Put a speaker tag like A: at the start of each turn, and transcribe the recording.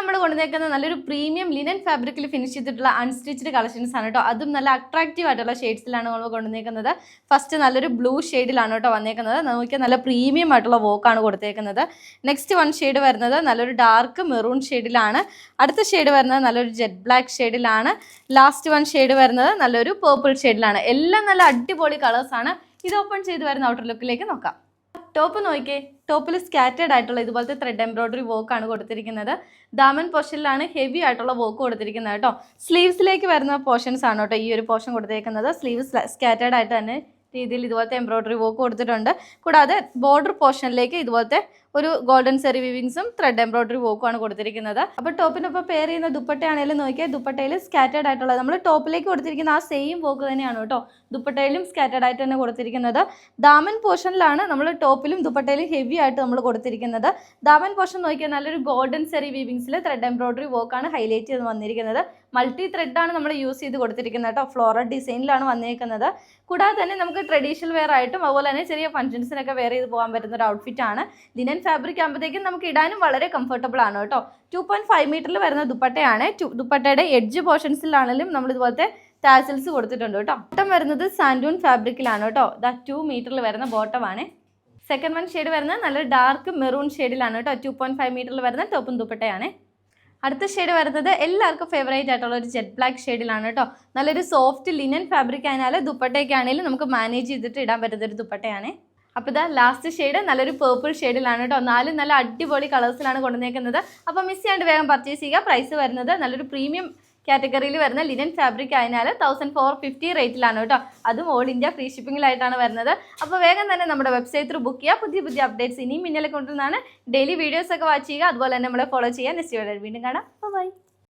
A: നമ്മൾ കൊണ്ടുവന്നേക്കുന്ന നല്ലൊരു premium linen ഫാബ്രിക്കിൽ ഫിനിഷ് ചെയ്തിട്ടുള്ള അൺസ്റ്റിച്ച്ഡ് കളക്ഷൻസ് ആണ് കേട്ടോ. അതും നല്ല അട്രാക്റ്റീവ് ആയിട്ടുള്ള ഷെയ്ഡ്സിലാണ് നമ്മൾ കൊണ്ടുവന്നേക്കുന്നത്. ഫസ്റ്റ് നല്ലൊരു ബ്ലൂ ഷെയ്ഡിലാണ് കേട്ടോ വന്നേക്കുന്നത്. നമുക്ക് നല്ല പ്രീമിയം ആയിട്ടുള്ള വർക്കാണ് കൊടുത്തേക്കുന്നത്. നെക്സ്റ്റ് വൺ ഷെയ്ഡ് വരുന്നത് നല്ലൊരു ഡാർക്ക് മെറൂൺ ഷെയ്ഡിലാണ്. അടുത്ത ഷെയ്ഡ് വരുന്നത് നല്ലൊരു ജെറ്റ് ബ്ലാക്ക് ഷെയ്ഡിലാണ്. ലാസ്റ്റ് വൺ ഷെയ്ഡ് വരുന്നത് നല്ലൊരു പേർപ്പിൾ ഷെയ്ഡിലാണ്. എല്ലാം നല്ല അടിപൊളി കളേഴ്സാണ്. ഇത് ഓപ്പൺ ചെയ്ത് വരുന്ന ഔട്ടർ ലുക്കിലേക്ക് നോക്കാം. ടോപ്പ് നോക്കിയേ, ടോപ്പിൽ സ്കാറ്റേഡ് ആയിട്ടുള്ള ഇതുപോലത്തെ ത്രെഡ് എംബ്രോയിഡറി വർക്കാണ് കൊടുത്തിരിക്കുന്നത്. ദാമൻ പോർഷനിലാണ് ഹെവി ആയിട്ടുള്ള വർക്ക് കൊടുത്തിരിക്കുന്നത് കേട്ടോ. സ്ലീവ്സിലേക്ക് വരുന്ന പോർഷൻസ് ആണ് കേട്ടോ ഈ ഒരു പോർഷൻ കൊടുത്തിരിക്കുന്നത്. സ്ലീവ് സ്കാറ്റേഡ് ആയിട്ട് തന്നെ രീതിയിൽ ഇതുപോലത്തെ എംബ്രോയിഡറി വർക്ക് കൊടുത്തിട്ടുണ്ട്. കൂടാതെ ബോർഡർ പോർഷനിലേക്ക് ഇതുപോലത്തെ ഒരു ഗോൾഡൻ സെറി വീവിങ്സും ത്രെഡ് എംബ്രോയിഡറി വർക്കുമാണ് കൊടുത്തിരിക്കുന്നത്. അപ്പോൾ ടോപ്പിനൊപ്പം പെയർ ചെയ്യുന്ന ദുപ്പട്ടയാണെങ്കിലും നോക്കിയാൽ ദുപ്പട്ടയിൽ സ്കാറ്റേഡ് ആയിട്ടുള്ളത് നമ്മൾ ടോപ്പിലേക്ക് കൊടുത്തിരിക്കുന്ന ആ സെയിം വർക്ക് തന്നെയാണ് കേട്ടോ ദുപ്പട്ടയിലും സ്കാറ്റേഡ് ആയിട്ട് തന്നെ കൊടുത്തിരിക്കുന്നത്. ദാമൻ പോർഷനിലാണ് നമ്മൾ ടോപ്പിലും ദുപ്പട്ടയിലും ഹെവി ആയിട്ട് നമ്മൾ കൊടുത്തിരിക്കുന്നത്. ദാമൻ പോർഷൻ നോക്കിയാൽ നല്ലൊരു ഗോൾഡൻ സെറി വീവിങ്സിൽ ത്രെഡ് എംബ്രോയിഡറി വർക്കാണ് ഹൈലൈറ്റ് ചെയ്ത് വന്നിരിക്കുന്നത്. മൾട്ടി ത്രെഡാണ് നമ്മൾ യൂസ് ചെയ്ത് കൊടുത്തിരിക്കുന്നത് കേട്ടോ. ഫ്ലോറൽ ഡിസൈനിലാണ് വന്നിരിക്കുന്നത്. കൂടാതെ തന്നെ നമുക്ക് ട്രഡീഷണൽ വെയർ ആയിട്ടും അതുപോലെ തന്നെ ചെറിയ ഫംഗ്ഷൻസിനൊക്കെ വെയർ ചെയ്ത് പോകാൻ പറ്റുന്ന ഒരു ഔട്ട്ഫിറ്റ് ആണ്. ലിനൻ ഫാബ്രിക് ആകുമ്പോഴത്തേക്കും നമുക്ക് ഇടാനും വളരെ കംഫർട്ടബിൾ ആണ് കേട്ടോ. 2.5 മീറ്ററിൽ വരുന്ന ദുപ്പട്ടയാണ്. ദുപ്പട്ടയുടെ എഡ്ജ് പോർഷൻസിലാണെങ്കിലും നമ്മൾ ഇതുപോലത്തെ ടാസൽസ് കൊടുത്തിട്ടുണ്ട് കേട്ടോ. ബോട്ടം വരുന്നത് സാൻഡൂൺ ഫാബ്രിക്കിലാണ് കേട്ടോ. 2 മീറ്ററിൽ വരുന്ന ബോട്ടമാണ്. സെക്കൻഡ് വൺ ഷെയ്ഡ് വരുന്നത് നല്ല ഡാർക്ക് മെറൂൺ ഷെയ്ഡിലാണ് കേട്ടോ. 2.5 മീറ്ററിൽ വരുന്ന ടോപ്പും ദുപ്പട്ടയാണ്. അടുത്ത ഷെയ്ഡ് വരുന്നത് എല്ലാവർക്കും ഫേവറേറ്റ് ആയിട്ടുള്ള ഒരു ജെറ്റ് ബ്ലാക്ക് ഷെയ്ഡിലാണ് കേട്ടോ. നല്ലൊരു സോഫ്റ്റ് ലിനൻ ഫാബ്രിക് ആയാലും ദുപ്പട്ടയൊക്കെ ആണെങ്കിലും നമുക്ക് മാനേജ് ചെയ്തിട്ട് ഇടാൻ പറ്റുന്ന ഒരു ദുപ്പട്ടയാണ്. അപ്പോൾ ഇതാ ലാസ്റ്റ് ഷെയ്ഡ് നല്ലൊരു പേർപ്പിൾ ഷെയ്ഡിലാണ് കേട്ടോ. 4 നല്ല അടിപൊളി കളേഴ്സിലാണ് കൊണ്ടുവന്നേക്കുന്നത്. അപ്പോൾ മിസ് ചെയ്യാണ്ട് വേഗം പർച്ചേസ് ചെയ്യുക. പ്രൈസ് വരുന്നത് നല്ലൊരു പ്രീമിയം കാറ്റഗറിയിൽ വരുന്ന ലിനൻ ഫാബ്രിക് ആയതിനാൽ 1450 റേറ്റിലാണ് കേട്ടോ. അതും ഓൾ ഇന്ത്യ ഫ്രീ ഷിപ്പിങ്ങിലായിട്ടാണ് വരുന്നത്. അപ്പോൾ വേഗം തന്നെ നമ്മുടെ വെബ്സൈറ്റ് ത്രൂ ബുക്ക് ചെയ്യുക. പുതിയ പുതിയ അപ്ഡേറ്റ്സ് ഇനിയും മുന്നിലേക്ക് കൊണ്ടുവന്നാണ്. ഡെയിലി വീഡിയോസ് ഒക്കെ വാച്ച് ചെയ്യുക. അതുപോലെ തന്നെ നമ്മളെ ഫോളോ ചെയ്യുക. നെക്സ്റ്റ് വീഡിയോയിൽ വീണ്ടും കാണാം. ബൈ.